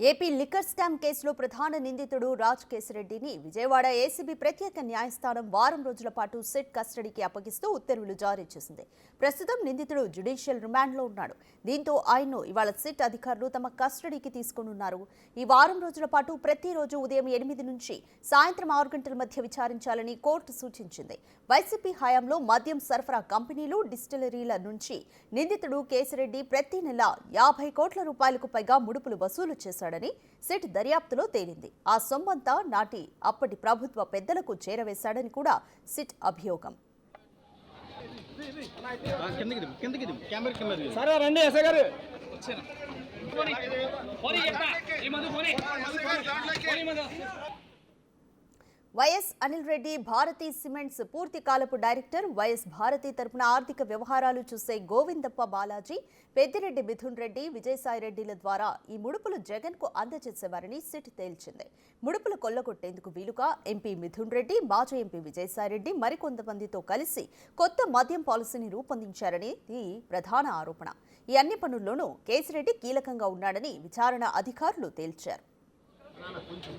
AP liquor scam కేసులో ప్రధాన నిందితుడు రాజ్ కేశిరెడ్డిని విజయవాడ ఏసీబీ ప్రత్యేక న్యాయస్థానం వారం రోజుల పాటు సిట్ కస్టడీకి అప్పగిస్తూ ఉత్తర్వులు జారీ చేసింది. ప్రస్తుతం నిందితుడు జ్యుడిషియల్ రిమాండ్లో ఉన్నాడు. దీంతో ఆయన్ను ఇవాళ సిట్ అధికారులు తమ కస్టడీకి తీసుకున్నారు. ఈ వారం రోజుల పాటు ప్రతిరోజు ఉదయం 8 నుంచి సాయంత్రం 6 గంటల మధ్య విచారించాలని కోర్టు సూచించింది. వైసీపీ హయాంలో మద్యం సరఫరా కంపెనీలు, డిస్టిలరీల నుంచి నిందితుడు కేశిరెడ్డి ప్రతి నెల 50 కోట్ల రూపాయలకు పైగా ముడుపులు వసూలు చేశాడు. సిట్ దర్యాప్తులో తేలింది. ఆ సొమ్మంతా అప్పటి ప్రభుత్వ పెద్దలకు చేరవేశాడని కూడా సిట్ అభియోగం. వైఎస్ అనిల్ రెడ్డి భారతీ సిమెంట్స్ పూర్తి కాలపు డైరెక్టర్. వైఎస్ భారతి తరపున ఆర్థిక వ్యవహారాలు చూసే గోవిందప్ప బాలాజీ, పెద్దిరెడ్డి మిథున్ రెడ్డి, విజయసాయిరెడ్డిల ద్వారా ఈ ముడుపులు జగన్ కు అందజేసేవారని సిట్ తేల్చింది. ముడుపులు కొల్లగొట్టేందుకు వీలుగా ఎంపీ మిథున్ రెడ్డి, మాజీ ఎంపీ విజయసాయిరెడ్డి మరికొంతమందితో కలిసి కొత్త మద్యం పాలసీని రూపొందించారని ప్రధాన ఆరోపణ. ఈ అన్ని పనుల్లోనూ కేశిరెడ్డి కీలకంగా ఉన్నాడని విచారణ అధికారులు తేల్చారు. కొంచెం